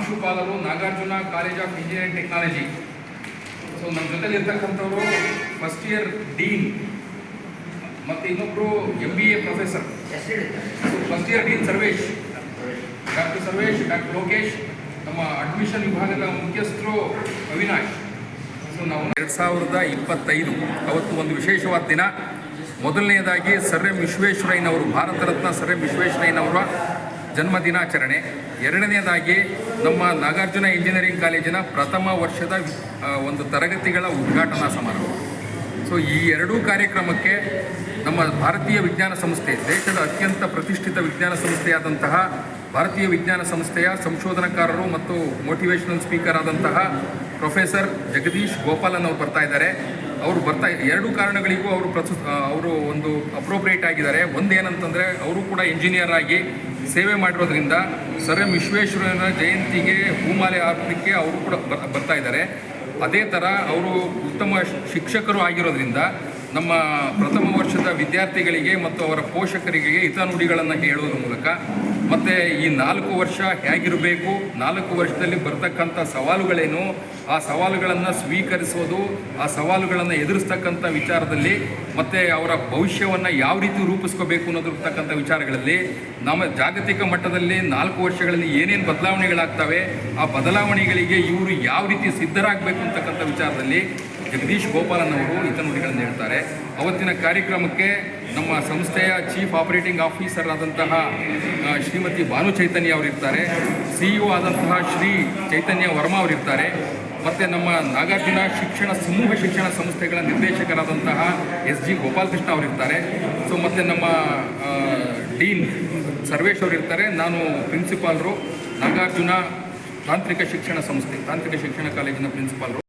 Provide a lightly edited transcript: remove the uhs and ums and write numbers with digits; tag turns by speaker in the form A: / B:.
A: ಪ್ರಾಂಶುಪಾಲರು Nagarjuna college of engineering technology. So ನಮ್ಮ ಜೊತೆಲಿ ಇರ್ತಕ್ಕಂಥವರು ಫಸ್ಟ್ ಇಯರ್ ಡೀನ್ ಮತ್ತು ಇನ್ನೊಬ್ಬರು MBA professor. First year dean Sarvesh, doctor Sarvesh, doctor Lokesh. ನಮ್ಮ ಅಡ್ಮಿಷನ್ ವಿಭಾಗದ ಮುಖ್ಯಸ್ಥರು ಅವಿನಾಶ್. ಸೊ ನಾವು 2025 ಅವತ್ತು ಒಂದು ವಿಶೇಷವಾದ ದಿನ. ಮೊದಲನೆಯದಾಗಿ ಸರ್ ಎಂ ವಿಶ್ವೇಶ್ವರಯ್ಯನವರು, ಭಾರತ ರತ್ನ ಸರ್ ಎಂ ವಿಶ್ವೇಶ್ವರಯ್ಯನವರ ಜನ್ಮ ದಿನಾಚರಣೆ. ಎರಡನೆಯದಾಗಿ ನಮ್ಮ ನಾಗಾರ್ಜುನ ಇಂಜಿನಿಯರಿಂಗ್ ಕಾಲೇಜಿನ ಪ್ರಥಮ ವರ್ಷದ ಒಂದು ತರಗತಿಗಳ ಉದ್ಘಾಟನಾ ಸಮಾರಂಭ. ಸೊ ಈ ಎರಡೂ ಕಾರ್ಯಕ್ರಮಕ್ಕೆ ನಮ್ಮ ಭಾರತೀಯ ವಿಜ್ಞಾನ ಸಂಸ್ಥೆ, ದೇಶದ ಅತ್ಯಂತ ಪ್ರತಿಷ್ಠಿತ ವಿಜ್ಞಾನ ಸಂಸ್ಥೆಯಾದಂತಹ ಭಾರತೀಯ ವಿಜ್ಞಾನ ಸಂಸ್ಥೆಯ ಸಂಶೋಧನಾಕಾರರು ಮತ್ತು ಮೋಟಿವೇಶನಲ್ ಸ್ಪೀಕರ್ ಆದಂತಹ ಪ್ರೊಫೆಸರ್ ಜಗದೀಶ್ ಗೋಪಾಲನ್ ಅವರು ಬರ್ತಾ ಇದ್ದಾರೆ. ಅವರು ಎರಡು ಕಾರಣಗಳಿಗೂ ಅವರು ಒಂದು ಅಪ್ರೋಪ್ರಿಯೇಟ್ ಆಗಿದ್ದಾರೆ. ಒಂದೇನಂತಂದರೆ ಅವರು ಕೂಡ ಇಂಜಿನಿಯರ್ ಆಗಿ ಸೇವೆ ಮಾಡಿರೋದ್ರಿಂದ ಸರ್ ಎಂ ವಿಶ್ವೇಶ್ವರಯ್ಯನ ಜಯಂತಿಗೆ ಹೂಮಾಲೆ ಹಾಕಲಿಕ್ಕೆ ಅವರು ಕೂಡ ಬರ್ತಾ ಇದ್ದಾರೆ. ಅದೇ ಥರ ಅವರು ಉತ್ತಮ ಶಿಕ್ಷಕರು ಆಗಿರೋದ್ರಿಂದ ನಮ್ಮ ಪ್ರಥಮ ವರ್ಷದ ವಿದ್ಯಾರ್ಥಿಗಳಿಗೆ ಮತ್ತು ಅವರ ಪೋಷಕರಿಗೆ ಹಿತನುಡಿಗಳನ್ನು ಹೇಳುವುದರ ಮೂಲಕ ಮತ್ತು ಈ 4 ವರ್ಷ ಹೇಗಿರಬೇಕು, 4 ವರ್ಷದಲ್ಲಿ ಬರ್ತಕ್ಕಂಥ ಸವಾಲುಗಳೇನು, ಆ ಸವಾಲುಗಳನ್ನು ಸ್ವೀಕರಿಸೋದು, ಆ ಸವಾಲುಗಳನ್ನು ಎದುರಿಸ್ತಕ್ಕಂಥ ವಿಚಾರದಲ್ಲಿ ಮತ್ತು ಅವರ ಭವಿಷ್ಯವನ್ನು ಯಾವ ರೀತಿ ರೂಪಿಸ್ಕೋಬೇಕು ಅನ್ನೋದಿರ್ತಕ್ಕಂಥ ವಿಚಾರಗಳಲ್ಲಿ ನಮ್ಮ ಜಾಗತಿಕ ಮಟ್ಟದಲ್ಲಿ 4 ವರ್ಷಗಳಲ್ಲಿ ಏನೇನು ಬದಲಾವಣೆಗಳಾಗ್ತವೆ, ಆ ಬದಲಾವಣೆಗಳಿಗೆ ಇವರು ಯಾವ ರೀತಿ ಸಿದ್ಧರಾಗಬೇಕು ಅಂತಕ್ಕಂಥ ವಿಚಾರದಲ್ಲಿ ಜಗದೀಶ್ ಗೋಪಾಲನ್ ಅವರು ಹಿತನುಡಿಗಳನ್ನು ಹೇಳ್ತಾರೆ. ಅವತ್ತಿನ ಕಾರ್ಯಕ್ರಮಕ್ಕೆ ನಮ್ಮ ಸಂಸ್ಥೆಯ ಚೀಫ್ ಆಪರೇಟಿಂಗ್ ಆಫೀಸರ್ ಆದಂತಹ ಶ್ರೀಮತಿ ಭಾನು ಚೈತನ್ಯ ಅವರಿರ್ತಾರೆ, CEO ಆದಂತಹ ಶ್ರೀ ಚೈತನ್ಯ ವರ್ಮಾ ಅವರಿರ್ತಾರೆ, ಮತ್ತು ನಮ್ಮ ನಾಗಾರ್ಜುನ ಸಮೂಹ ಶಿಕ್ಷಣ ಸಂಸ್ಥೆಗಳ ನಿರ್ದೇಶಕರಾದಂತಹ SG ಗೋಪಾಲಕೃಷ್ಣ ಅವರಿರ್ತಾರೆ. ಸೊ ಮತ್ತು ನಮ್ಮ ಡೀನ್ ಸರ್ವೇಶ್ ಅವರಿರ್ತಾರೆ. ನಾನು ಪ್ರಿನ್ಸಿಪಾಲರು, ನಾಗಾರ್ಜುನ ತಾಂತ್ರಿಕ ಶಿಕ್ಷಣ ಸಂಸ್ಥೆ, ತಾಂತ್ರಿಕ ಶಿಕ್ಷಣ ಕಾಲೇಜಿನ ಪ್ರಿನ್ಸಿಪಾಲರು.